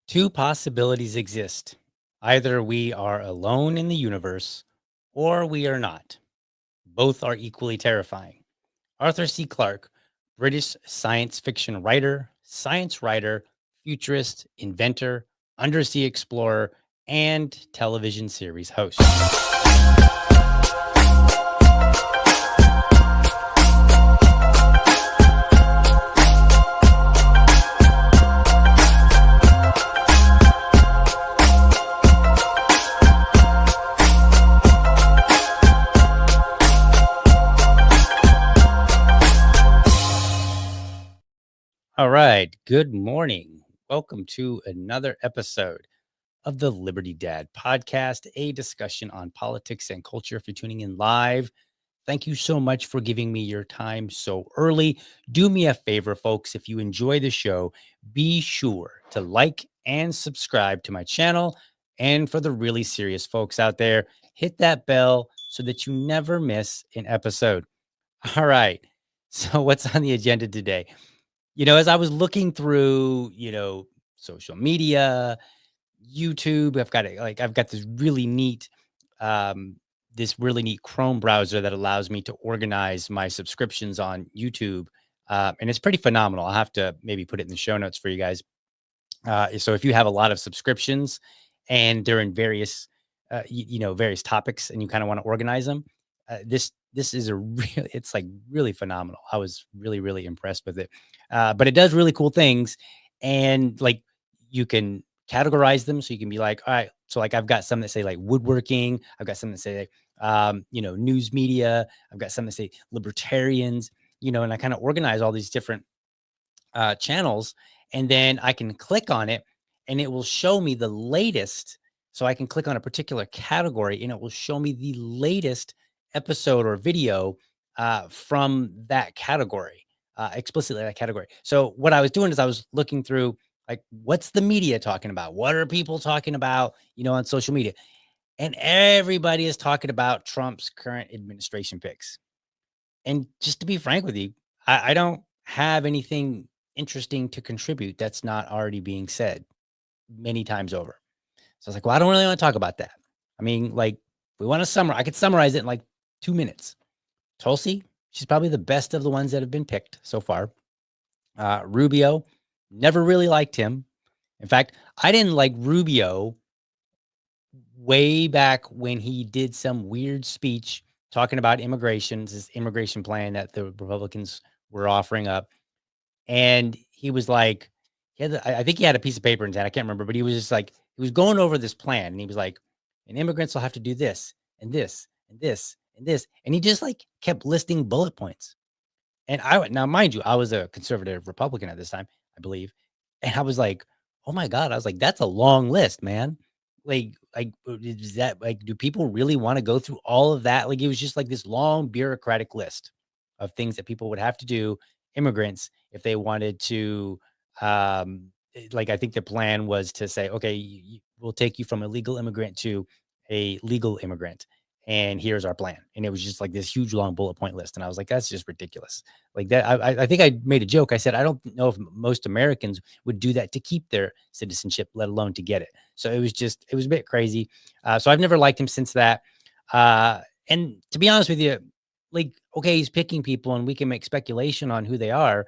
Two possibilities exist. Either we are alone in the universe or we are not. Both are equally terrifying. Arthur C. Clarke, British science fiction writer, futurist, inventor, undersea explorer, and television series host. All right. Good morning. Welcome to another episode of the Liberty Dad podcast, a discussion on politics and culture. If you're tuning in live, thank you so much for giving me your time so early. Do me a favor, folks. If you enjoy the show, be sure to like and subscribe to my channel. And for the really serious folks out there, hit that bell so that you never miss an episode. All right. So, what's on the agenda today? As I was looking through, social media, YouTube, I've got um, this really neat Chrome browser that allows me to organize my subscriptions on YouTube. And it's pretty phenomenal. I'll have to maybe put it in the show notes for you guys. So if you have a lot of subscriptions and they're in various, various topics, and you kind of want to organize them, this is it's like really phenomenal. I was really really impressed with it, but it does really cool things, and like you can categorize them, so you can be like, all right, so like I've got some that say like woodworking, I've got some that say like, news media, I've got some that say libertarians, and I kind of organize all these different channels, and then I can click on it, and it will show me the latest. So I can click on a particular category, and it will show me the latest episode or video from that category, explicitly that category. So what I was doing is I was looking through like, what's the media talking about? What are people talking about, on social media? And everybody is talking about Trump's current administration picks. And just to be frank with you, I don't have anything interesting to contribute that's not already being said many times over. So I was like, well, I don't really want to talk about that. I mean, like, we want to summarize. I could summarize it in like 2 minutes. Tulsi, she's probably the best of the ones that have been picked so far. Rubio, never really liked him. In fact, I didn't like Rubio way back when he did some weird speech talking about this immigration plan that the Republicans were offering up. And he was like, I think he had a piece of paper in his hand. I can't remember, but he was just like, he was going over this plan, and he was like, and immigrants will have to do this and this and this and this. And he just like kept listing bullet points. And now, mind you, I was a conservative Republican at this time, I believe. And I was like, oh my God. I was like, that's a long list, man. Is that like, do people really want to go through all of that? Like, it was just like this long bureaucratic list of things that people would have to do, immigrants, if they wanted to, like, I think the plan was to say, okay, we'll take you from a legal immigrant to a legal immigrant. And here's our plan. And it was just like this huge long bullet point list. And I was like, that's just ridiculous. Like that. I think I made a joke. I said, I don't know if most Americans would do that to keep their citizenship, let alone to get it. So it was a bit crazy. So I've never liked him since that. And to be honest with you, like, okay, he's picking people and we can make speculation on who they are,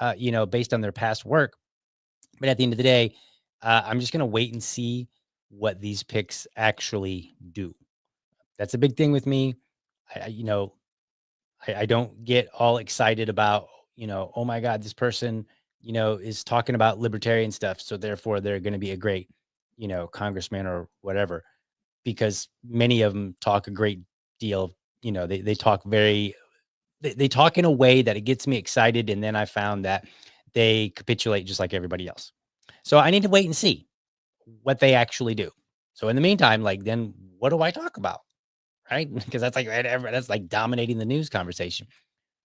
based on their past work. But at the end of the day, I'm just going to wait and see what these picks actually do. That's a big thing with me. I you know, I don't get all excited about, oh my God, this person, is talking about libertarian stuff. So therefore they're going to be a great, congressman or whatever, because many of them talk a great deal. They talk they talk in a way that it gets me excited. And then I found that they capitulate just like everybody else. So I need to wait and see what they actually do. So in the meantime, like, then what do I talk about? Right? Because that's like dominating the news conversation.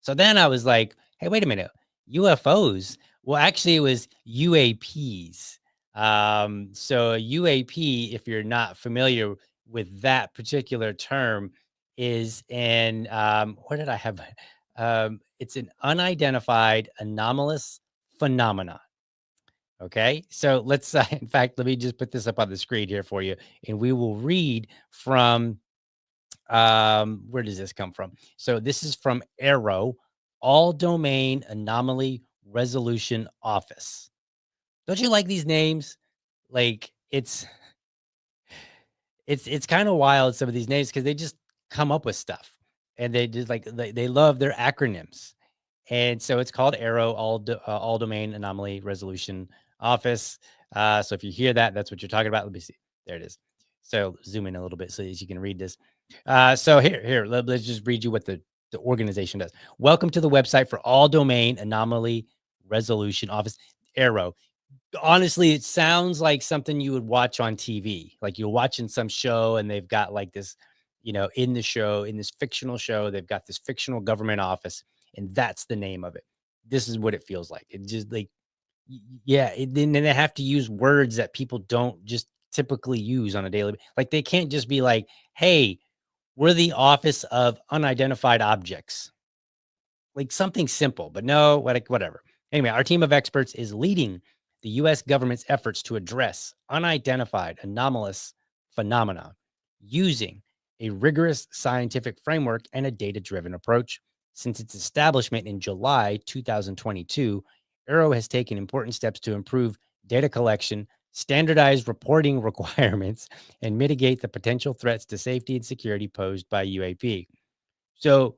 So then I was like, hey, wait a minute. UFOs. Well, actually, it was UAPs. So UAP, if you're not familiar with that particular term, is what did I have? It's an unidentified anomalous phenomenon. Okay. So let's, in fact, let me just put this up on the screen here for you, and we will read from, where does this come from? So this is from Arrow, All Domain Anomaly Resolution Office. Don't you like these names? Like it's kind of wild, some of these names, because they just come up with stuff, and they just like they love their acronyms. And so it's called Arrow, All Domain Anomaly Resolution Office. So if you hear that, that's what you're talking about. Let me see. There it is. So zoom in a little bit so as you can read this. So let's just read you what the organization does. Welcome to the website for All Domain Anomaly Resolution Office, Arrow. Honestly, it sounds like something you would watch on TV. Like you're watching some show and they've got like this, in the show, in this fictional show, they've got this fictional government office, and that's the name of it. This is what it feels like. It just like, yeah. Then they have to use words that people don't just typically use on a daily. Like they can't just be like, "Hey, we're the Office of Unidentified Objects." Like something simple, but no, whatever. Anyway, our team of experts is leading the US government's efforts to address unidentified anomalous phenomena using a rigorous scientific framework and a data driven approach. Since its establishment in July 2022, Arrow has taken important steps to improve data collection, standardized reporting requirements, and mitigate the potential threats to safety and security posed by UAP. So,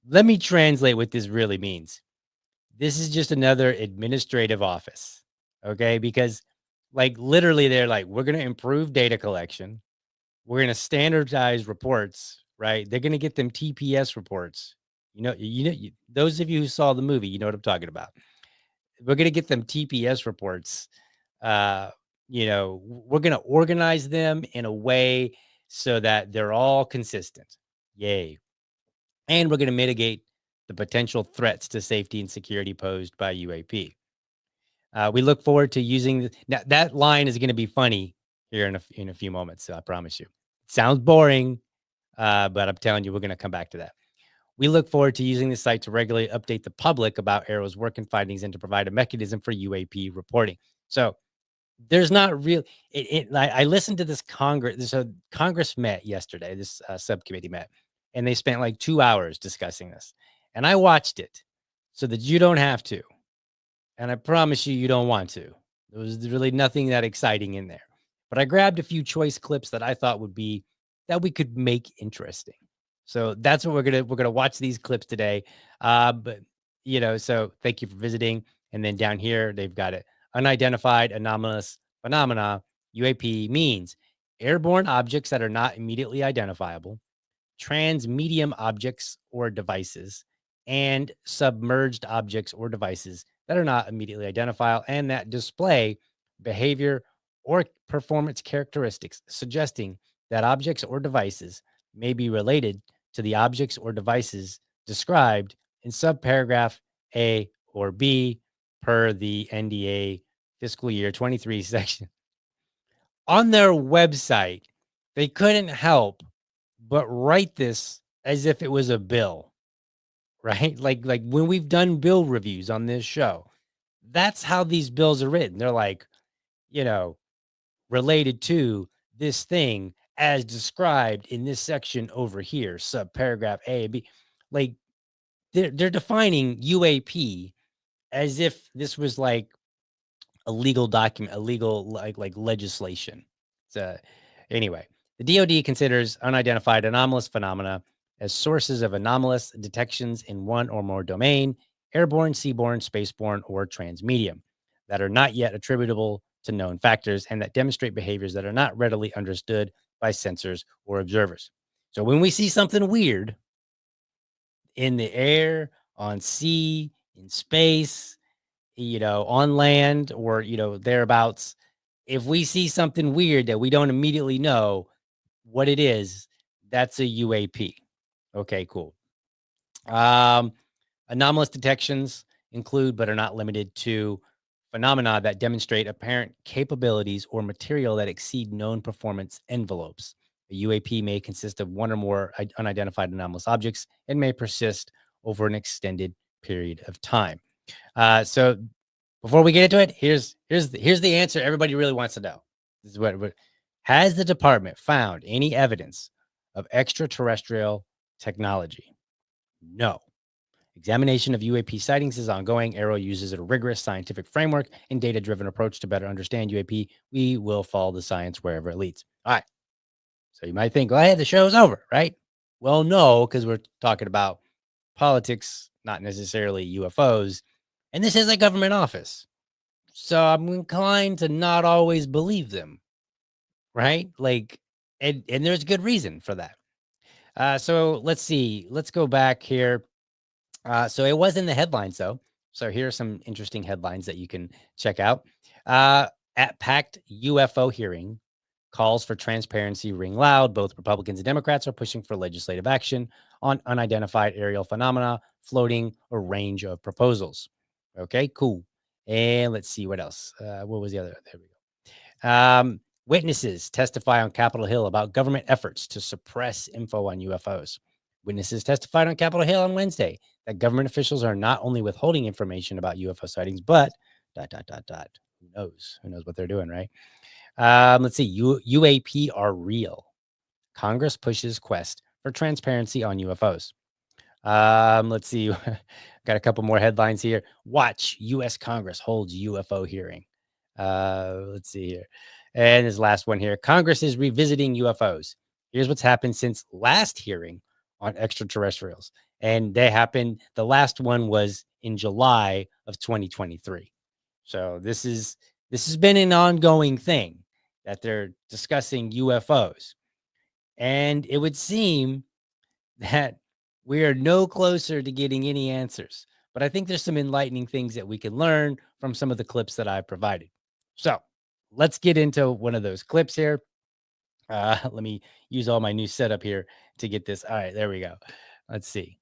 let me translate what this really means. This is just another administrative office. Okay. Because, like, literally, they're like, we're going to improve data collection. We're going to standardize reports, right? They're going to get them TPS reports. Those of you who saw the movie, you know what I'm talking about. We're going to get them TPS reports. Uh, we're going to organize them in a way so that they're all consistent. Yay. And we're going to mitigate the potential threats to safety and security posed by UAP. We look forward to using now, that line is going to be funny here in a few moments. So I promise you. Sounds boring, but I'm telling you, we're going to come back to that. We look forward to using the site to regularly update the public about Arrow's work and findings and to provide a mechanism for UAP reporting. So there's not real. I listened to this Congress. So Congress met yesterday. This subcommittee met, and they spent like 2 hours discussing this. And I watched it so that you don't have to. And I promise you, you don't want to. There was really nothing that exciting in there. But I grabbed a few choice clips that I thought would be that we could make interesting. So that's what we're gonna watch these clips today. But so thank you for visiting. And then down here they've got it. Unidentified anomalous phenomena, UAP, means airborne objects that are not immediately identifiable, transmedium objects or devices, and submerged objects or devices that are not immediately identifiable and that display behavior or performance characteristics, suggesting that objects or devices may be related to the objects or devices described in subparagraph A or B per the NDA fiscal year 23 section. On their website, they couldn't help but write this as if it was a bill, right? Like when we've done bill reviews on this show, that's how these bills are written. They're like, you know, related to this thing as described in this section over here, subparagraph A and B. Like they're defining UAP as if this was like a legal document, a legal like legislation. So anyway, the DoD considers unidentified anomalous phenomena as sources of anomalous detections in one or more domain, airborne, seaborne, spaceborne, or transmedium, that are not yet attributable to known factors and that demonstrate behaviors that are not readily understood by sensors or observers. So when we see something weird in the air, on sea, in space, on land or, thereabouts, if we see something weird that we don't immediately know what it is, that's a UAP. Okay, cool. Um, Anomalous detections include, but are not limited to, phenomena that demonstrate apparent capabilities or material that exceed known performance envelopes. A UAP may consist of one or more unidentified anomalous objects and may persist over an extended period of time. So before we get into it, here's the answer everybody really wants to know. This is what has the department found any evidence of extraterrestrial technology? No. Examination of UAP sightings is ongoing. Arrow uses a rigorous scientific framework and data-driven approach to better understand UAP. We will follow the science wherever it leads. All right. So you might think, well, hey, the show's over, right? Well, no, because we're talking about politics, not necessarily UFOs. And this is a government office. So I'm inclined to not always believe them, right? Like, and there's good reason for that. So let's see. Let's go back here. So it was in the headlines, though. So here are some interesting headlines that you can check out. At packed UFO hearing, calls for transparency ring loud. Both Republicans and Democrats are pushing for legislative action on unidentified aerial phenomena, floating a range of proposals. Okay, cool. And let's see what else. What was the other? There we go. Witnesses testify on Capitol Hill about government efforts to suppress info on UFOs. Witnesses testified on Capitol Hill on Wednesday that government officials are not only withholding information about UFO sightings, but ... Who knows? Who knows what they're doing, right? Let's see. UAP are real. Congress pushes quest for transparency on UFOs. Let's see. Got a couple more headlines here. Watch U.S. Congress holds UFO hearing. Let's see here. And this last one here. Congress is revisiting UFOs. Here's what's happened since last hearing on extraterrestrials. And the last one was in July of 2023. So this has been an ongoing thing that they're discussing UFOs. And it would seem that we are no closer to getting any answers. But I think there's some enlightening things that we can learn from some of the clips that I provided. So let's get into one of those clips here. Let me use all my new setup here to get this. All right, there we go. Let's see.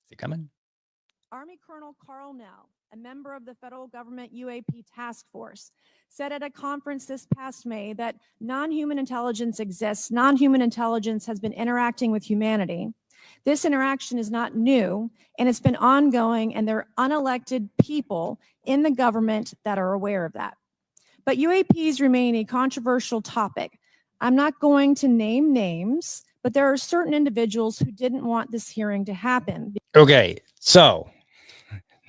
Is it coming? Army Colonel Carl Nell, a member of the federal government UAP task force, said at a conference this past May that non-human intelligence exists. Non-human intelligence has been interacting with humanity. This interaction is not new, and it's been ongoing, and there are unelected people in the government that are aware of that. But UAPs remain a controversial topic. I'm not going to name names, but there are certain individuals who didn't want this hearing to happen. Okay, so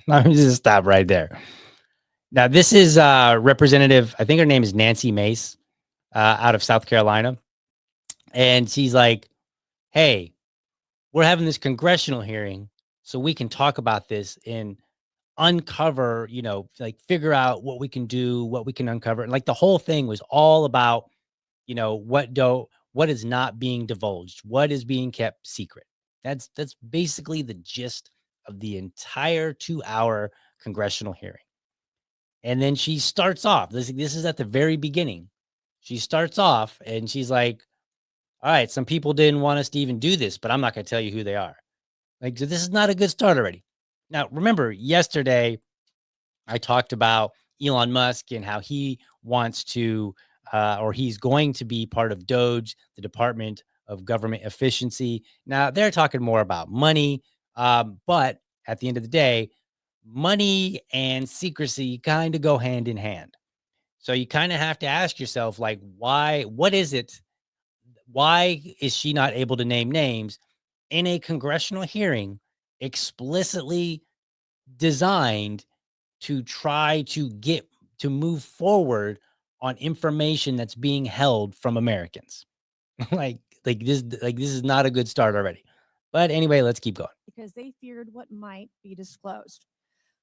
let me just stop right there. Now, this is Representative, I think her name is Nancy Mace, out of South Carolina. And she's like, hey, we're having this congressional hearing so we can talk about this and uncover, like figure out what we can do, what we can uncover. And like the whole thing was all about, what is not being divulged, what is being kept secret. That's basically the gist of the entire 2-hour congressional hearing. And then she starts off. This is at the very beginning. She starts off and she's like, all right, some people didn't want us to even do this, but I'm not going to tell you who they are. Like, so this is not a good start already. Now, remember, yesterday I talked about Elon Musk and how he wants to, or he's going to be part of DOGE, the Department of Government Efficiency. Now, they're talking more about money, but at the end of the day, money and secrecy kind of go hand in hand. So you kind of have to ask yourself, like, what is it? Why is she not able to name names in a congressional hearing explicitly designed to try to get to move forward on information that's being held from Americans? like this is not a good start already. But anyway, let's keep going. Because they feared what might be disclosed.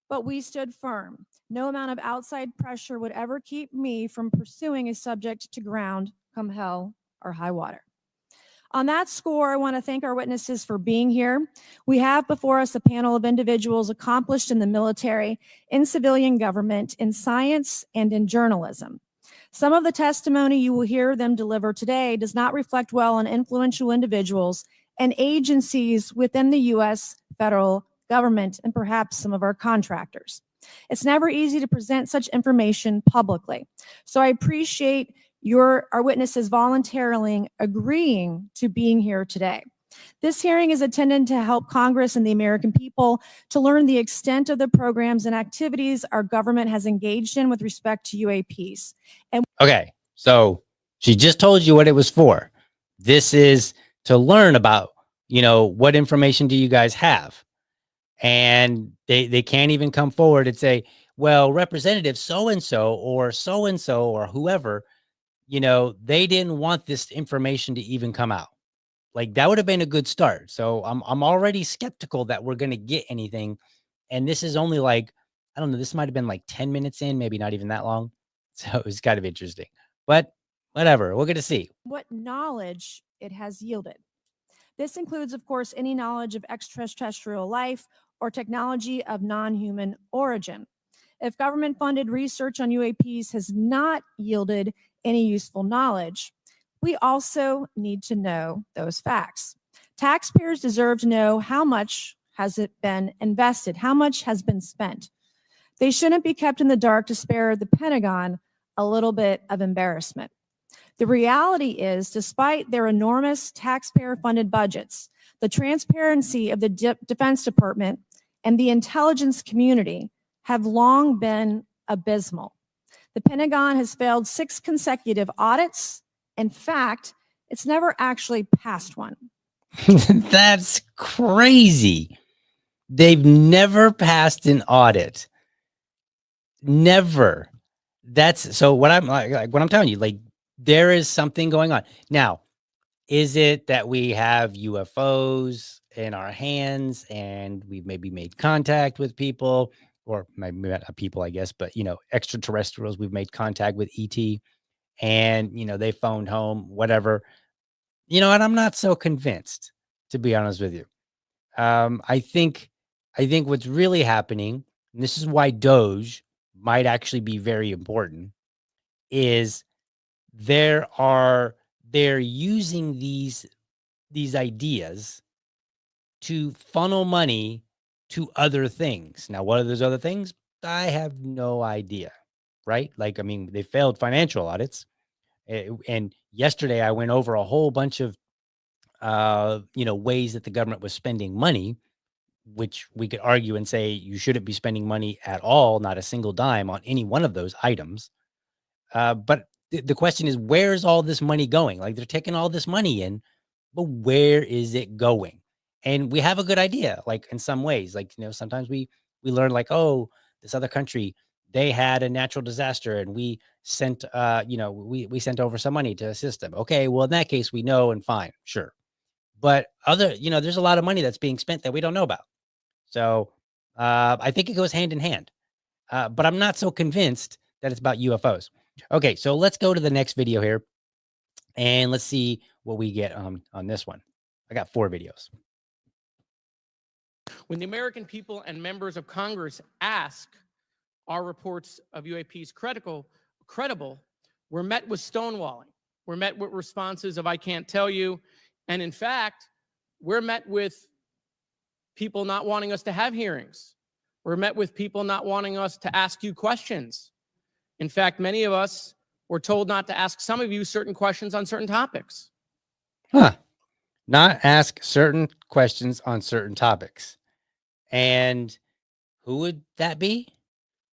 But we stood firm. No amount of outside pressure would ever keep me from pursuing a subject to ground, come hell or high water. On that score, I want to thank our witnesses for being here. We have before us a panel of individuals accomplished in the military, in civilian government, in science, and in journalism. Some of the testimony you will hear them deliver today does not reflect well on influential individuals and agencies within the U.S. federal government and perhaps some of our contractors. It's never easy to present such information publicly. So I appreciate our witnesses voluntarily agreeing to being here today. This hearing is intended to help Congress and the American people to learn the extent of the programs and activities our government has engaged in with respect to UAPs. Okay, so she just told you what it was for. This is to learn about, what information do you guys have? And they can't even come forward and say, well, Representative so and so or whoever, they didn't want this information to even come out. Like that would have been a good start. So I'm already skeptical that we're gonna get anything. And this is only like, I don't know, this might have been like 10 minutes in, maybe not even that long. So it was kind of interesting. But whatever, we're gonna see. What knowledge it has yielded. This includes, of course, any knowledge of extraterrestrial life or technology of non-human origin. If government-funded research on UAPs has not yielded any useful knowledge, we also need to know those facts. Taxpayers deserve to know how much has it been invested, how much has been spent. They shouldn't be kept in the dark to spare the Pentagon a little bit of embarrassment. The reality is, despite their enormous taxpayer-funded budgets, the transparency of the Defense Department and the intelligence community have long been abysmal. The Pentagon has failed 6 consecutive audits. In fact, it's never actually passed one. That's crazy. They've never passed an audit. Never. That's so what I'm like what I'm telling you, like there is something going on. Now, is it that we have UFOs in our hands and we've maybe made contact with people, or maybe not people, I guess, but extraterrestrials, we've made contact with ET and they phoned home, whatever. And I'm not so convinced, to be honest with you. I think what's really happening, and this is why Doge might actually be very important, is they're using these ideas to funnel money to other things. Now, what are those other things? I have no idea, right? Like, I mean, they failed financial audits. And yesterday I went over a whole bunch of, ways that the government was spending money, which we could argue and say you shouldn't be spending money at all, not a single dime on any one of those items. But the question is, where's all this money going? Like they're taking all this money in, but where is it going? And we have a good idea, like in some ways, like, sometimes we learn like, oh, this other country, they had a natural disaster and we sent, we sent over some money to assist them. Okay, well, in that case, we know and fine, sure. But there's a lot of money that's being spent that we don't know about. So I think it goes hand in hand. But I'm not so convinced that it's about UFOs. Okay, so let's go to the next video here, and let's see what we get on this one. I got 4 videos. When the American people and members of Congress ask, are reports of UAPs credible, we're met with stonewalling. We're met with responses of, I can't tell you. And in fact, we're met with people not wanting us to have hearings. We're met with people not wanting us to ask you questions. In fact, many of us were told not to ask some of you certain questions on certain topics. Huh. Not ask certain questions on certain topics. And who would that be?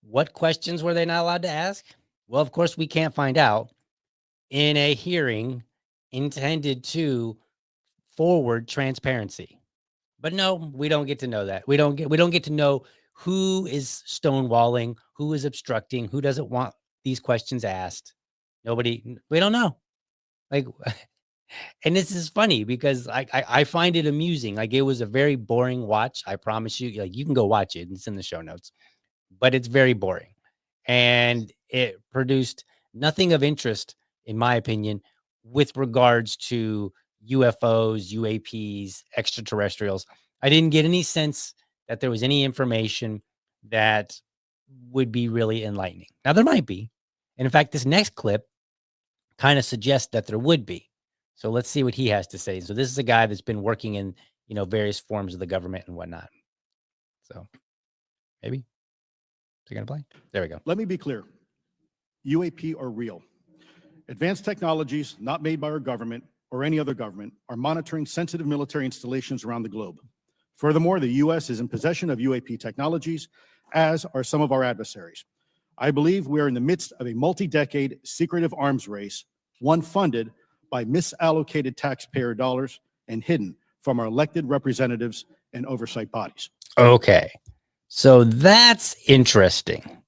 What questions were they not allowed to ask? Well, of course, we can't find out in a hearing intended to forward transparency. But no, we don't get to know that. We don't get to know who is stonewalling, who is obstructing, who doesn't want these questions asked. We don't know. Like, and this is funny because I find it amusing. Like it was a very boring watch. I promise you, like you can go watch it. It's in the show notes, but it's very boring. And it produced nothing of interest, in my opinion, with regards to UFOs, UAPs, extraterrestrials. I didn't get any sense that there was any information that would be really enlightening. Now, there might be. And in fact, this next clip kind of suggests that there would be. So let's see what he has to say. So this is a guy that's been working in, various forms of the government and whatnot. So maybe. Is he going to play? There we go. Let me be clear. UAP are real. Advanced technologies not made by our government, or any other government are monitoring sensitive military installations around the globe. Furthermore, the U.S. is in possession of UAP technologies, as are some of our adversaries. I believe we are in the midst of a multi-decade secretive arms race, one funded by misallocated taxpayer dollars and hidden from our elected representatives and oversight bodies. Okay. So that's interesting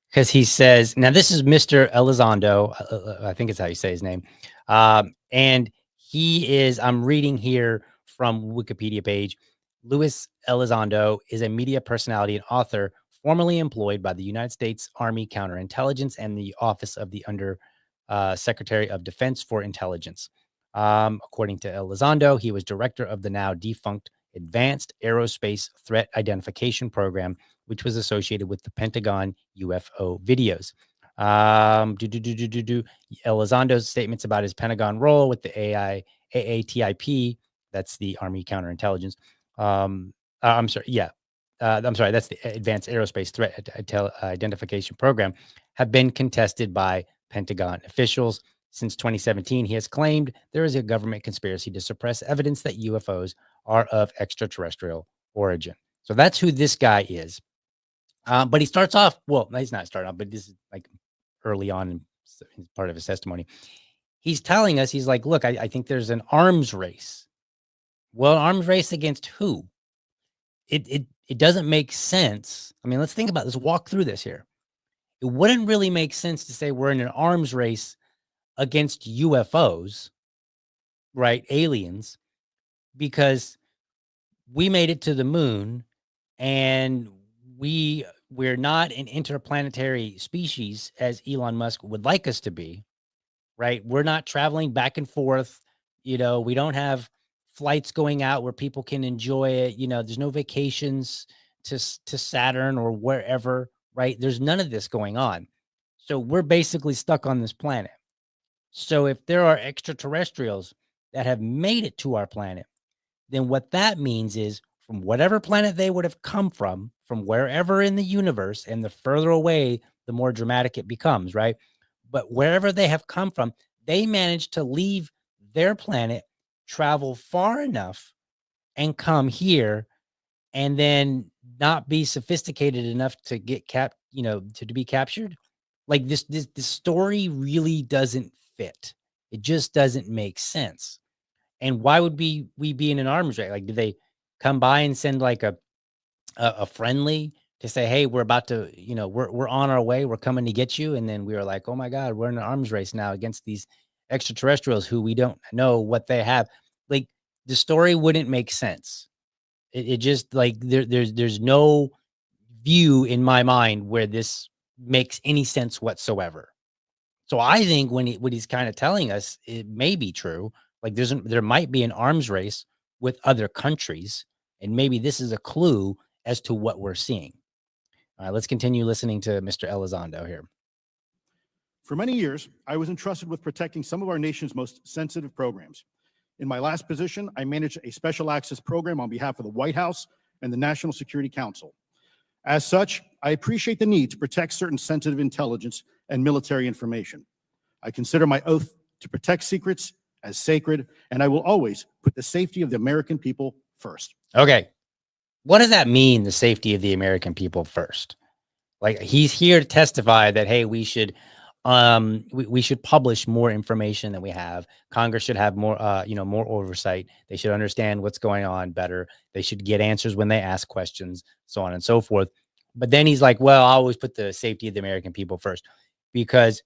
because he says, now this is Mr. Elizondo. I think it's how you say his name. And he is, I'm reading here from Wikipedia page. Luis Elizondo is a media personality and author formerly employed by the United States Army Counterintelligence and the Office of the Under Secretary of Defense for Intelligence. According to Elizondo, he was director of the now defunct Advanced Aerospace Threat Identification Program, which was associated with the Pentagon UFO videos. Elizondo's statements about his Pentagon role with the AATIP, that's the Army Counterintelligence. I'm sorry, yeah. I'm sorry, that's the Advanced Aerospace Threat Identification Program, have been contested by Pentagon officials. Since 2017, he has claimed there is a government conspiracy to suppress evidence that UFOs are of extraterrestrial origin. So that's who this guy is. But he starts off, well, he's not starting off, but this is like early on in part of his testimony. He's telling us, he's like, look, I think there's an arms race. Well, arms race against who? It doesn't make sense. I mean, let's think about this. Walk through this here. It wouldn't really make sense to say we're in an arms race against UFOs, right? Aliens, because we made it to the moon and we're not an interplanetary species as Elon Musk would like us to be, right? We're not traveling back and forth. We don't have flights going out where people can enjoy it. There's no vacations to Saturn or wherever, right? There's none of this going on. So we're basically stuck on this planet. So if there are extraterrestrials that have made it to our planet, then what that means is from whatever planet they would have come from wherever in the universe, and the further away, the more dramatic it becomes, right? But wherever they have come from, they managed to leave their planet, travel far enough, and come here, and then not be sophisticated enough to get to be captured. Like this story really doesn't fit. It just doesn't make sense. And why would we be in an arms race? Like, did they come by and send like a friendly to say, hey, we're about to, we're on our way, we're coming to get you? And then we were like, oh my God, we're in an arms race now against these extraterrestrials who we don't know what they have. Like, the story wouldn't make sense. It just like there's no view in my mind where this makes any sense whatsoever. So I think what he's kind of telling us, it may be true. Like there might be an arms race with other countries, and maybe this is a clue as to what we're seeing. All right, let's continue listening to Mr. Elizondo here. For many years, I was entrusted with protecting some of our nation's most sensitive programs. In my last position, I managed a special access program on behalf of the White House and the National Security Council. As such, I appreciate the need to protect certain sensitive intelligence and military information. I consider my oath to protect secrets as sacred, and I will always put the safety of the American people first. Okay. What does that mean, the safety of the American people first? Like, he's here to testify that, hey, we should publish more information than we have. Congress should have more, more oversight. They should understand what's going on better. They should get answers when they ask questions, so on and so forth. But then he's like, well, I always put the safety of the American people first, because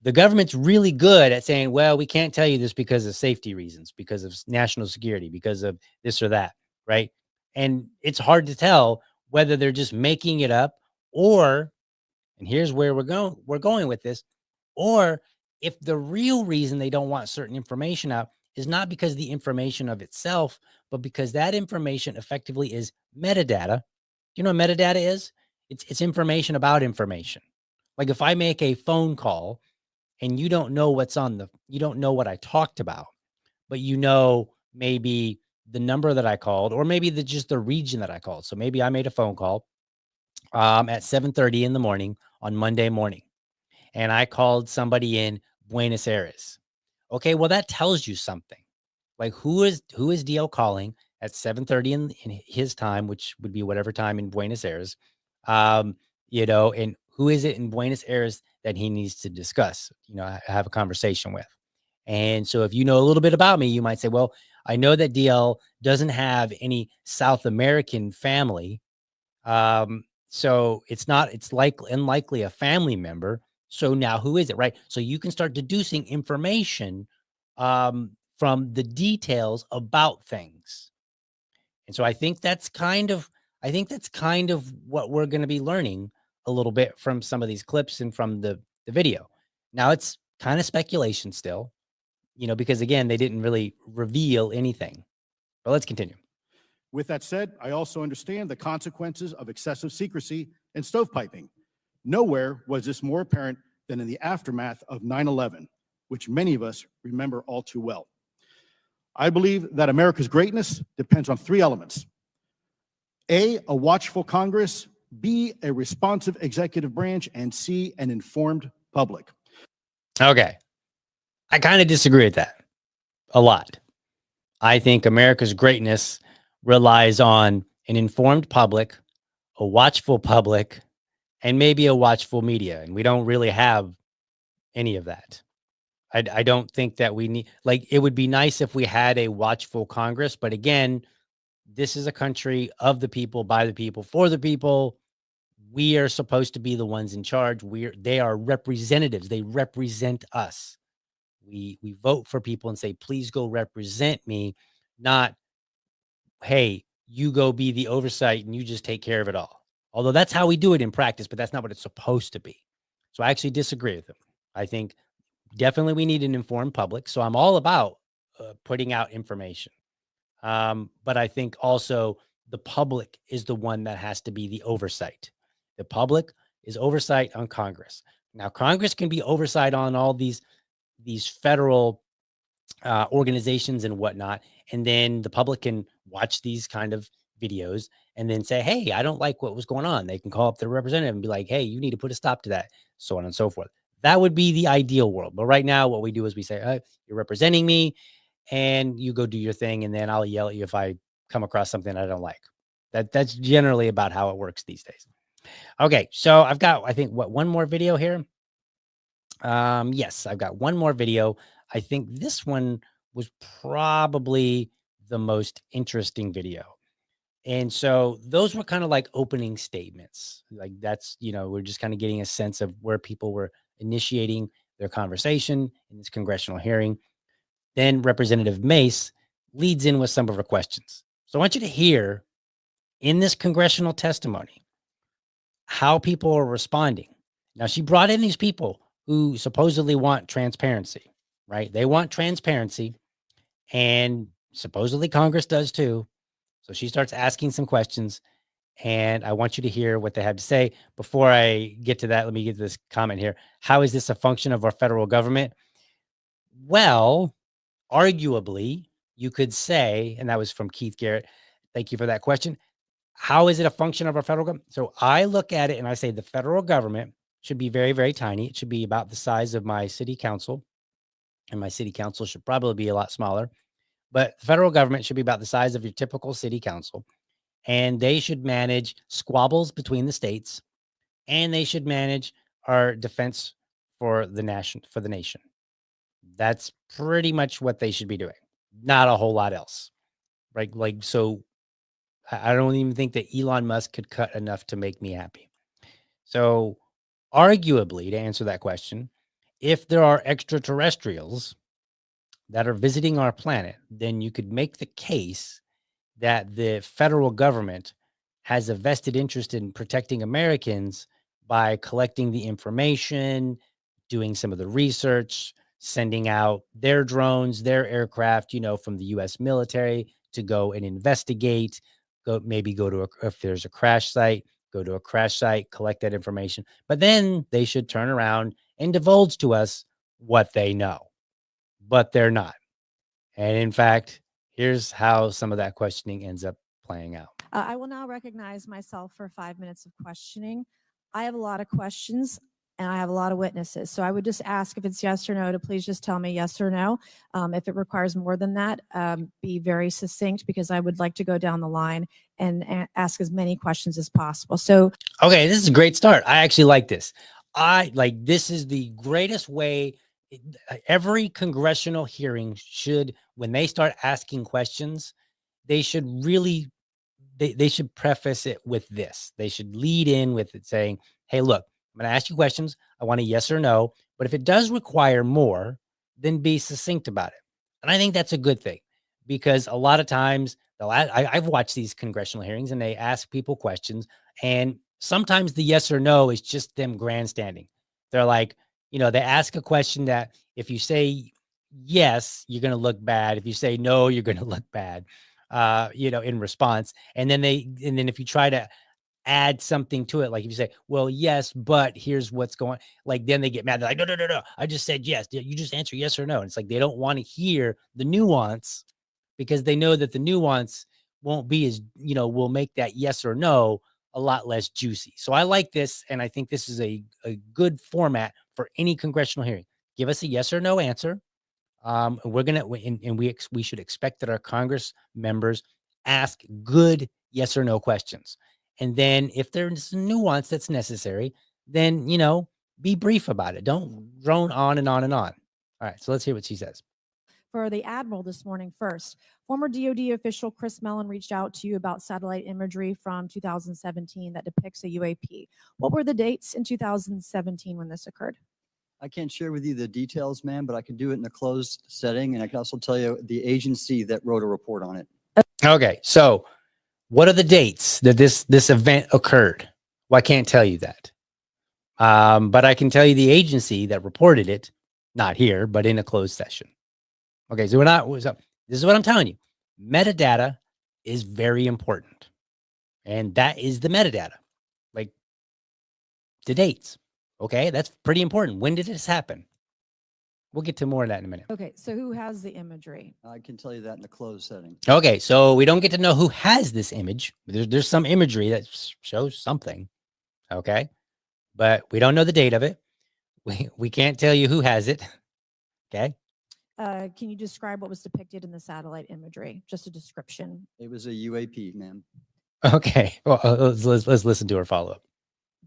the government's really good at saying, well, we can't tell you this because of safety reasons, because of national security, because of this or that, right? And it's hard to tell whether they're just making it up, or, and here's where we're going with this, or if the real reason they don't want certain information out is not because the information of itself, but because that information effectively is metadata. Do you know what metadata is? It's information about information. Like if I make a phone call and you don't know you don't know what I talked about, but maybe the number that I called, or maybe just the region that I called. So maybe I made a phone call at 7:30 in the morning on Monday morning, and I called somebody in Buenos Aires. Okay, well, that tells you something. Like who is DL calling at 7:30 in his time, which would be whatever time in Buenos Aires, you know, and who is it in Buenos Aires that he needs to discuss, you know, have a conversation with. And so if you know a little bit about me, you might say, well, I know that DL doesn't have any South American family. So it's like unlikely a family member. So now who is it? Right. So you can start deducing information from the details about things. And so I think that's kind of what we're going to be learning a little bit from some of these clips and from the video. Now it's kind of speculation still, you know, because again, they didn't really reveal anything. But let's continue. With that said, I also understand the consequences of excessive secrecy and stovepiping. Nowhere was this more apparent than in the aftermath of 9/11, which many of us remember all too well. I believe that America's greatness depends on three elements: A, a watchful Congress; B, a responsive executive branch; and C, an informed public. Okay. I kind of disagree with that a lot. I think America's greatness relies on an informed public, a watchful public, and maybe a watchful media. And we don't really have any of that. I don't think that we need, like, it would be nice if we had a watchful Congress. But again, this is a country of the people, by the people, for the people. We are supposed to be the ones in charge. They are representatives. They represent us. We vote for people and say, please go represent me, not, hey, you go be the oversight and you just take care of it all. Although that's how we do it in practice, but that's not what it's supposed to be. So I actually disagree with them. I think definitely we need an informed public. So I'm all about putting out information. But I think also the public is the one that has to be the oversight. The public is oversight on Congress. Now, Congress can be oversight on all these federal organizations and whatnot. And then the public can watch these kind of videos and then say, hey, I don't like what was going on. They can call up their representative and be like, hey, you need to put a stop to that, so on and so forth. That would be the ideal world. But right now, what we do is we say, you're representing me and you go do your thing. And then I'll yell at you if I come across something I don't like. That's generally about how it works these days. Okay. So I've got, I think, one more video here. Yes, I've got one more video. I think this one was probably the most interesting video. And so those were kind of like opening statements. Like that's, you know, we're just kind of getting a sense of where people were initiating their conversation in this congressional hearing. Then Representative Mace leads in with some of her questions. So I want you to hear in this congressional testimony how people are responding. Now, she brought in these people who supposedly want transparency, right? They want transparency, and supposedly Congress does too. So she starts asking some questions, and I want you to hear what they have to say. Before I get to that, let me get this comment here. How is this a function of our federal government? Well, arguably, you could say, and that was from Keith Garrett. Thank you for that question. How is it a function of our federal government? So I look at it and I say the federal government should be very, very tiny. It should be about the size of my city council, and my city council should probably be a lot smaller. But the federal government should be about the size of your typical city council, and they should manage squabbles between the states, and they should manage our defense for the nation. That's pretty much what they should be doing. Not a whole lot else, right? Like, so I don't even think that Elon Musk could cut enough to make me happy. So, arguably, to answer that question, if there are extraterrestrials that are visiting our planet, then you could make the case that the federal government has a vested interest in protecting Americans by collecting the information, doing some of the research, sending out their drones, their aircraft, you know, from the US military to go and investigate, go to if there's a crash site, go to a crash site, collect that information. But then they should turn around and divulge to us what they know. But they're not. And in fact, here's how some of that questioning ends up playing out. I will now recognize myself for 5 minutes of questioning. I have a lot of questions. and I have a lot of witnesses. So I would just ask if it's yes or no to please just tell me yes or no. If it requires more than that, be very succinct because I would like to go down the line and ask as many questions as possible. So Okay, this is a great start. I actually like this. This is the greatest way. Every congressional hearing should, when they start asking questions, they should really, they should preface it with this. They should lead in with it saying, hey, look, I'm going to ask you questions. I want a yes or no. But if it does require more, then be succinct about it. And I think that's a good thing because a lot of times, I've watched these congressional hearings and they ask people questions. And sometimes the yes or no is just them grandstanding. They're like, they ask a question that if you say yes, you're going to look bad. If you say no, you're going to look bad, in response. And then if you try to add something to it, like if you say, well, yes, but here's what's going, like, then they get mad. They're like, no, no, no, no. I just said yes. You just answer yes or no. And it's like, they don't want to hear the nuance because they know that the nuance won't be as, will make that yes or no a lot less juicy. So I like this. And I think this is a good format for any congressional hearing. Give us a yes or no answer. We're going to, and we should expect that our Congress members ask good yes or no questions. And then if there's nuance that's necessary, then, be brief about it. Don't drone on and on and on. All right. So let's hear what she says. for the Admiral this morning first. Former DoD official Chris Mellon reached out to you about satellite imagery from 2017 that depicts a UAP. What were the dates in 2017 when this occurred? I can't share with you the details, ma'am, but I can do it in a closed setting. And I can also tell you the agency that wrote a report on it. Okay. So what are the dates that this event occurred? Well, I can't tell you that. But I can tell you the agency that reported it, not here, but in a closed session. Okay. So this is what I'm telling you. Metadata is very important. And that is the metadata, like the dates. Okay. That's pretty important. When did this happen? We'll get to more of that in a minute. Okay, so who has the imagery? I can tell you that in a closed setting. Okay. So we don't get to know who has this image. There's some imagery that shows something. Okay. But we don't know the date of it. We can't tell you who has it. Okay. Can you describe what was depicted in the satellite imagery? Just a description. It was a UAP, ma'am. Okay. Well, let's listen to her follow up.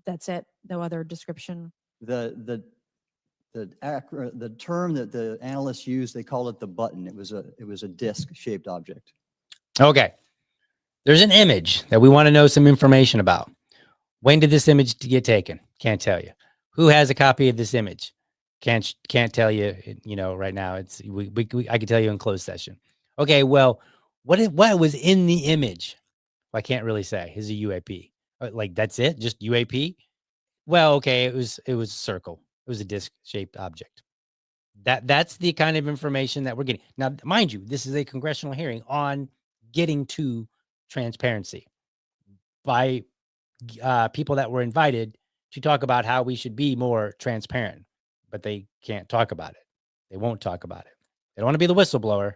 That's it. No other description. The term that the analysts used, they call it the button. It was a disc-shaped object. Okay. There's an image that we want to know some information about. When did this image get taken? Can't tell you. Who has a copy of this image? Can't tell you. Right now it's I can tell you in closed session. Okay. Well, what was in the image? Well, I can't really say. Is a UAP. Like that's it? Just UAP? Well, okay. It was a circle. It was a disc-shaped object. That's the kind of information that we're getting. Now, mind you, this is a congressional hearing on getting to transparency by people that were invited to talk about how we should be more transparent, but they can't talk about it. They won't talk about it. They don't want to be the whistleblower,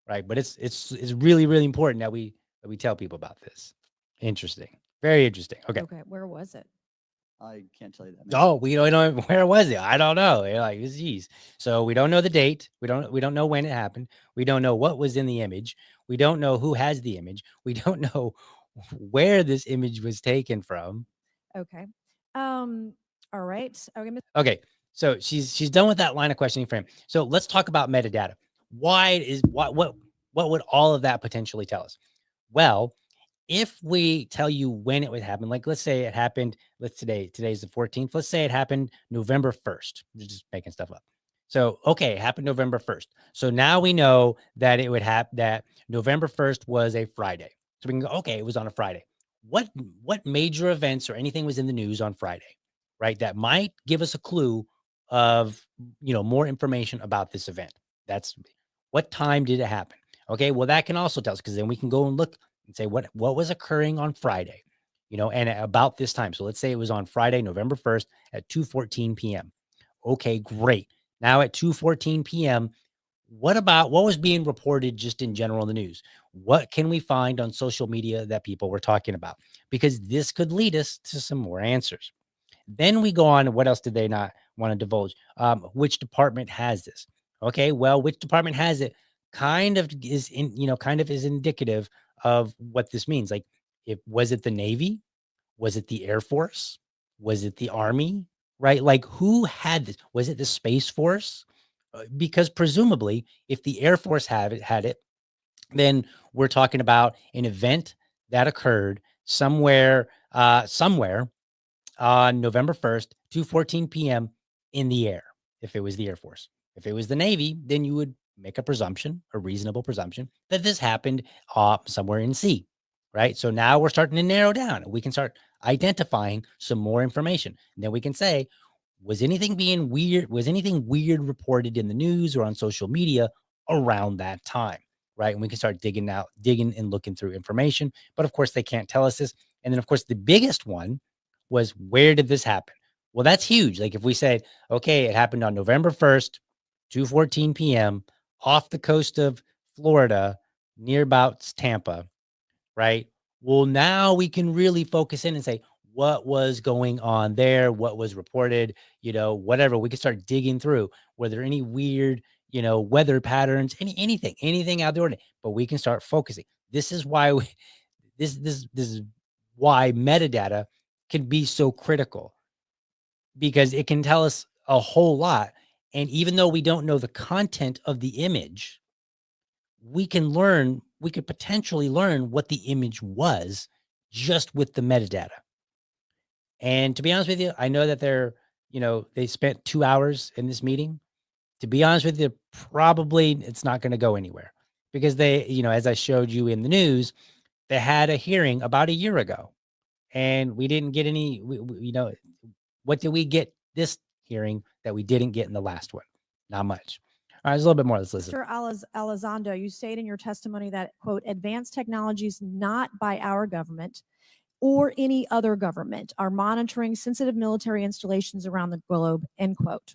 right? But it's really, really important that we tell people about this. Interesting. Very interesting. Okay. Okay, where was it? I can't tell you that, ma'am. Oh, we don't know where was it? I don't know. You're like, geez. So we don't know the date. We don't know when it happened. We don't know what was in the image. We don't know who has the image. We don't know where this image was taken from. Okay. All right. Okay. Okay. So she's done with that line of questioning frame. So let's talk about metadata. What would all of that potentially tell us? Well, if we tell you when it would happen, like let's say it happened, today's the 14th. Let's say it happened November 1st. We're just making stuff up. So, okay, it happened November 1st. So now we know that it would happen that November 1st was a Friday. So we can go, okay, it was on a Friday. What major events or anything was in the news on Friday, right? That might give us a clue of, more information about this event. That's what time did it happen? Okay, well, that can also tell us because then we can go and look and say what was occurring on Friday, and about this time. So let's say it was on Friday, November 1st at 2:14 p.m. Okay, great. Now at 2:14 p.m., what was being reported just in general in the news? What can we find on social media that people were talking about? Because this could lead us to some more answers. Then we go on. What else did they not want to divulge? Which department has this? Okay, well, which department has it kind of is kind of is indicative of what this means. Like, was it the Navy? Was it the Air Force? Was it the Army? Right? Like, who had this? Was it the Space Force? Because presumably, if the Air Force had it, then we're talking about an event that occurred somewhere on November 1st, 2:14 p.m. in the air, if it was the Air Force. If it was the Navy, then you would make a reasonable presumption that this happened somewhere in sea, right? So now we're starting to narrow down and we can start identifying some more information. And then we can say, was anything weird reported in the news or on social media around that time, right? And we can start digging and looking through information. But of course, they can't tell us this. And then, of course, the biggest one was, where did this happen? Well, that's huge. Like, if we say, okay, it happened on November 1st, 2:14 p.m. off the coast of Florida, near about Tampa, right? Well, now we can really focus in and say, what was going on there? What was reported? Whatever. We can start digging through. Were there any weird, weather patterns, anything out of the ordinary? But we can start focusing. This is why this is why metadata can be so critical, because it can tell us a whole lot. And even though we don't know the content of the image, we could potentially learn what the image was just with the metadata. And to be honest with you, I know that they spent 2 hours in this meeting. To be honest with you, probably it's not going to go anywhere, because they, as I showed you in the news, they had a hearing about a year ago, and we didn't get any, what did we get this hearing that we didn't get in the last one? Not much. All right, there's a little bit more. Let's listen. Mr. Elizondo, you state in your testimony that, quote, advanced technologies not by our government or any other government are monitoring sensitive military installations around the globe, end quote.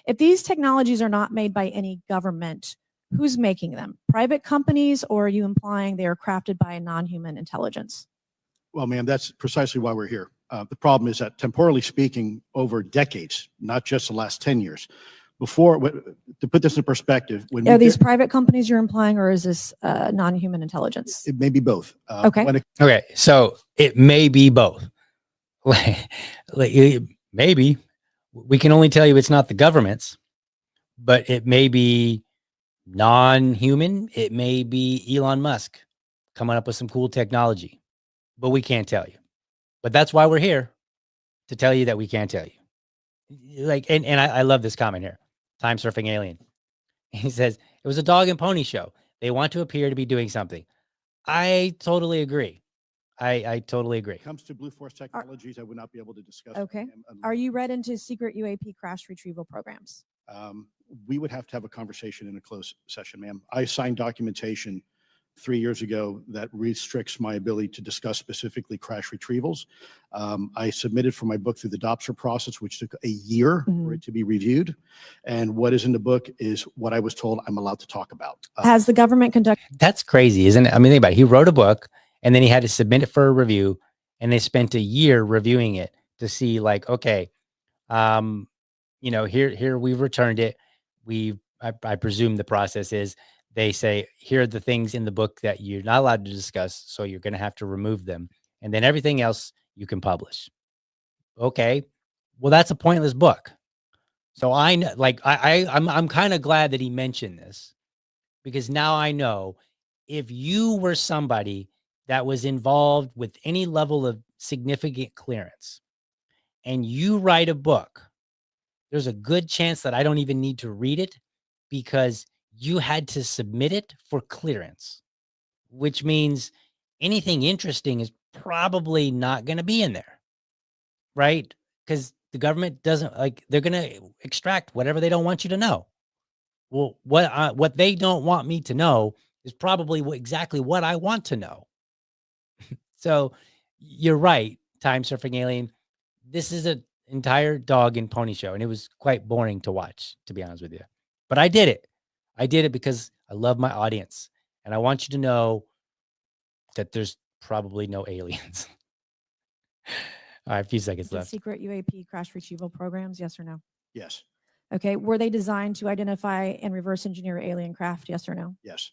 If these technologies are not made by any government, who's making them? Private companies, or are you implying they are crafted by a non-human intelligence? Well, ma'am, that's precisely why we're here. The problem is that, temporally speaking, over decades, not just the last 10 years, to put this in perspective, Are these private companies you're implying, or is this non-human intelligence? it may be both. Okay. Okay, so it may be both. Maybe we can only tell you it's not the government's, but it may be non-human. It may be Elon Musk coming up with some cool technology, but we can't tell you. But that's why we're here, to tell you that we can't tell you. And I love this comment here. Time surfing alien. He says, it was a dog and pony show. They want to appear to be doing something. I totally agree. I totally agree. When it comes to Blue Force Technologies, I would not be able to discuss. Okay. Are you read into secret UAP crash retrieval programs? We would have to have a conversation in a closed session, ma'am. I signed documentation 3 years ago that restricts my ability to discuss specifically crash retrievals. I submitted for my book through the DOPSR process, which took a year for it to be reviewed. And what is in the book is what I was told I'm allowed to talk about. Has the government conducted? That's crazy, isn't it? I mean, think about it. He wrote a book, and then he had to submit it for a review, and they spent a year reviewing it to see, like, okay, here we've returned it. I presume the process is, they say, here are the things in the book that you're not allowed to discuss, so you're going to have to remove them, and then everything else you can publish. Okay, well, that's a pointless book. So I know, I'm kind of glad that he mentioned this, because now I know, if you were somebody that was involved with any level of significant clearance and you write a book, there's a good chance that I don't even need to read it, because you had to submit it for clearance, which means anything interesting is probably not going to be in there, right? Because the government doesn't, they're going to extract whatever they don't want you to know. Well, what they don't want me to know is probably exactly what I want to know. So you're right, time surfing alien. This is an entire dog and pony show, and it was quite boring to watch, to be honest with you. But I did it. I did it because I love my audience, and I want you to know that there's probably no aliens. All right, a few seconds The left. secret UAP crash retrieval programs, yes or no? Yes. Okay. Were they designed to identify and reverse engineer alien craft, yes or no? Yes.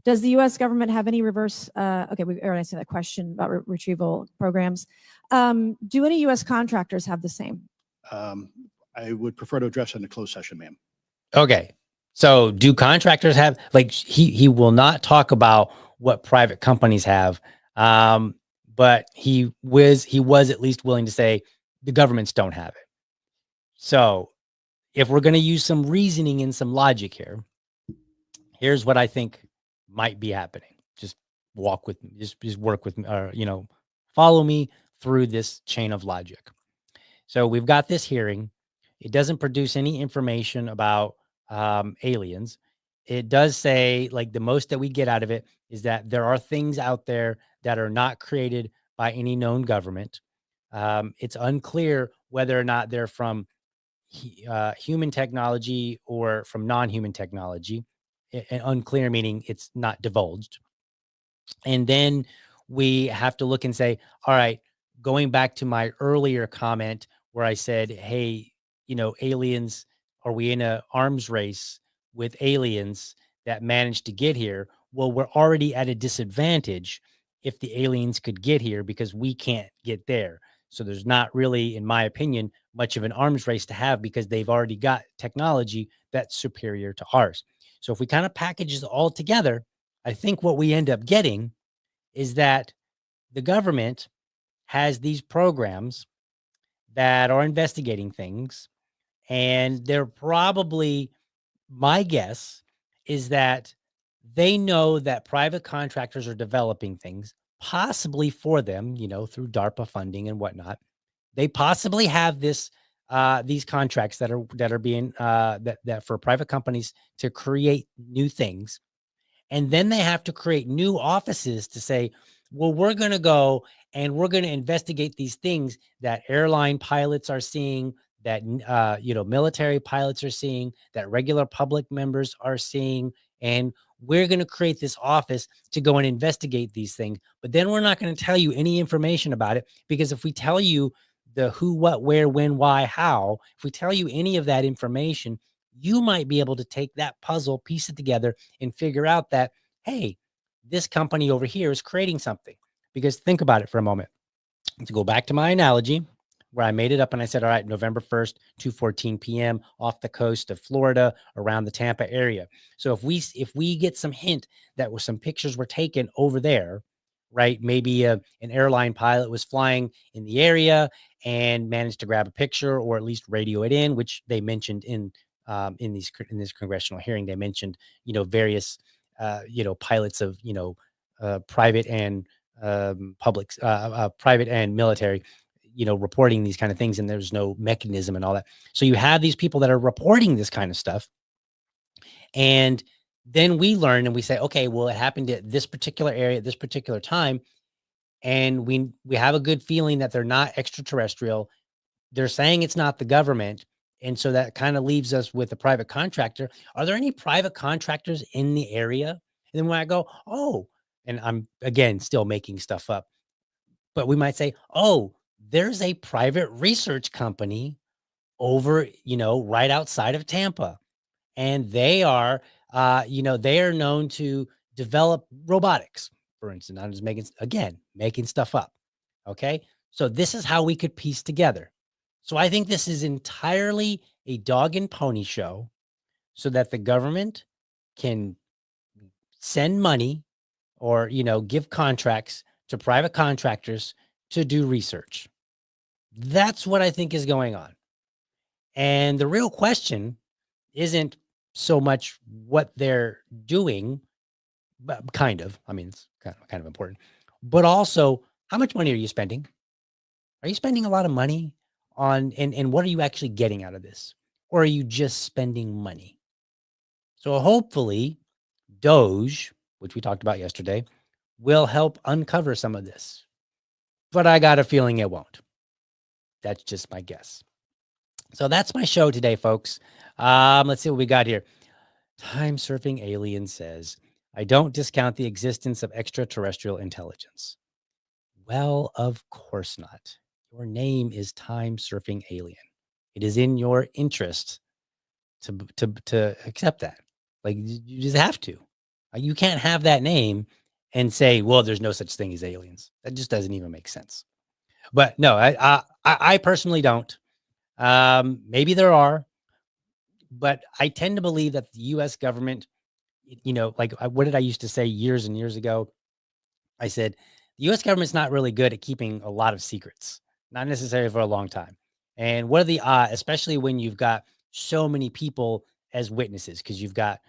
Does the U.S. government have any reverse? Okay, we already answered that question about retrieval programs. Do any U.S. contractors have the same? I would prefer to address it in a closed session, ma'am. Okay. So do contractors have, like, he will not talk about what private companies have. But he was at least willing to say the governments don't have it. So if we're going to use some reasoning and some logic here, here's what I think might be happening. Just walk with me, just work with me, or, follow me through this chain of logic. So we've got this hearing. It doesn't produce any information about aliens. It does say, like, the most that we get out of it is that there are things out there that are not created by any known government. It's unclear whether or not they're from human technology or from non-human technology. Unclear meaning it's not divulged. And then we have to look and say, all right, going back to my earlier comment where I said, hey, aliens, are we in an arms race with aliens that managed to get here? Well, we're already at a disadvantage if the aliens could get here because we can't get there. So there's not really, in my opinion, much of an arms race to have because they've already got technology that's superior to ours. So if we kind of package this all together, I think what we end up getting is that the government has these programs that are investigating things, and they're probably, my guess is that they know that private contractors are developing things, possibly for them, through DARPA funding and whatnot. They possibly have these contracts that are being that for private companies to create new things. And then they have to create new offices to say, well, we're going to go and we're going to investigate these things that airline pilots are seeing, that, military pilots are seeing, that regular public members are seeing. And we're going to create this office to go and investigate these things. But then we're not going to tell you any information about it, because if we tell you the who, what, where, when, why, how, if we tell you any of that information, you might be able to take that puzzle, piece it together, and figure out that, hey, this company over here is creating something. Because think about it for a moment. To go back to my analogy where I made it up and I said, all right, November 1st, 2:14 p.m. off the coast of Florida, around the Tampa area. So if we get some hint that some pictures were taken over there, right? Maybe an airline pilot was flying in the area and managed to grab a picture, or at least radio it in, which they mentioned in this congressional hearing. They mentioned, various, pilots of, private and public, private and military, reporting these kind of things, and there's no mechanism and all that. So you have these people that are reporting this kind of stuff. And then we learn and we say, okay, well, it happened at this particular area at this particular time. And we have a good feeling that they're not extraterrestrial. They're saying it's not the government. And so that kind of leaves us with a private contractor. Are there any private contractors in the area? And then when I go, oh, and I'm, again, still making stuff up, but we might say, oh, there's a private research company over, right outside of Tampa. And they are, they are known to develop robotics, for instance. I'm just making stuff up. Okay. So this is how we could piece together. So I think this is entirely a dog and pony show so that the government can send money or, give contracts to private contractors to do research. That's what I think is going on. And the real question isn't so much what they're doing, but kind of, I mean, it's kind of important, but also how much money are you spending? Are you spending a lot of money on, and what are you actually getting out of this? Or are you just spending money? So hopefully Doge, which we talked about yesterday, will help uncover some of this, but I got a feeling it won't. That's just my guess. So that's my show today, folks. Let's see what we got here. Time surfing alien says, I don't discount the existence of extraterrestrial intelligence. Well, of course not. your name is Time Surfing Alien. It is in your interest to accept that. Like you just have to. You can't have that name and say, well, there's no such thing as aliens. That just doesn't even make sense. But no, I personally don't. Maybe there are, but I tend to believe that the U.S. government, like what did I used to say years and years ago? I said the U.S. government's not really good at keeping a lot of secrets, not necessarily for a long time. And what are the odds, especially when you've got so many people as witnesses, because you've got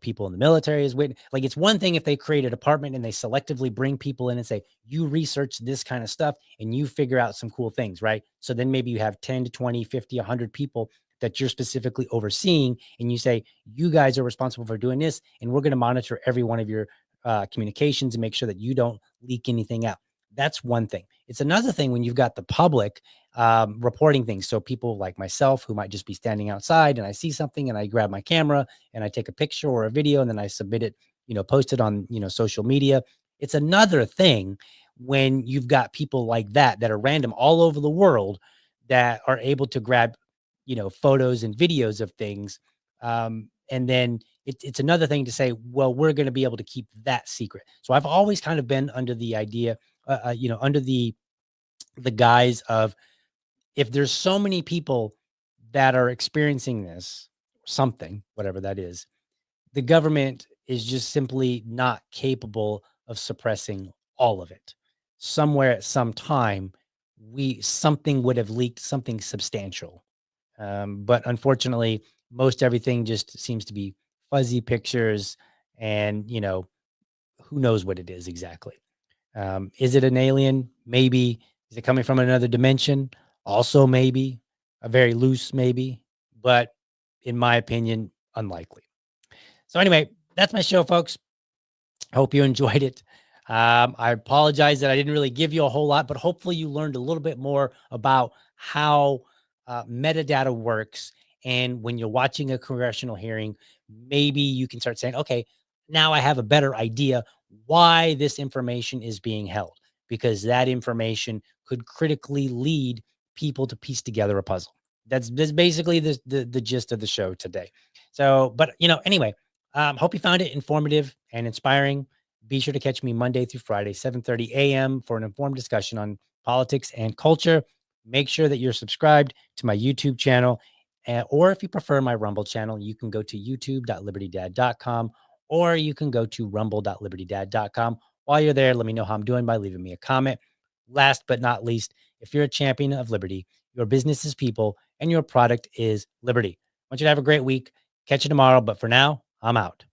people in the military as witness. Like it's one thing if they create a department and they selectively bring people in and say, you research this kind of stuff and you figure out some cool things, right? So then maybe you have 10 to 20, 50, 100 people that you're specifically overseeing, and you say, you guys are responsible for doing this, and we're going to monitor every one of your communications and make sure that you don't leak anything out. That's one thing. It's another thing when you've got the public reporting things. So people like myself who might just be standing outside and I see something and I grab my camera and I take a picture or a video and then I submit it, post it on, social media. It's another thing when you've got people like that are random all over the world that are able to grab, photos and videos of things. And then it's another thing to say, well, we're going to be able to keep that secret. So I've always kind of been under the idea, under the guise of, if there's so many people that are experiencing this, something, whatever that is, the government is just simply not capable of suppressing all of it. Somewhere at some time, something would have leaked, something substantial. But unfortunately, most everything just seems to be fuzzy pictures and, who knows what it is exactly. Is it an alien? Maybe. Is it coming from another dimension? Also, maybe. A very loose maybe. But in my opinion, unlikely. So anyway, that's my show, folks. Hope you enjoyed it. I apologize that I didn't really give you a whole lot, but hopefully you learned a little bit more about how metadata works. And when you're watching a congressional hearing, maybe you can start saying, okay, now I have a better idea why this information is being held, because that information could critically lead people to piece together a puzzle. That's basically the gist of the show today. So, but anyway, hope you found it informative and inspiring. Be sure to catch me Monday through Friday, 7:30 a.m. for an informed discussion on politics and culture. Make sure that you're subscribed to my YouTube channel. Or if you prefer my Rumble channel, you can go to youtube.libertydad.com or you can go to rumble.libertydad.com. While you're there, let me know how I'm doing by leaving me a comment. Last but not least, if you're a champion of liberty, your business is people and your product is liberty. I want you to have a great week. Catch you tomorrow. But for now, I'm out.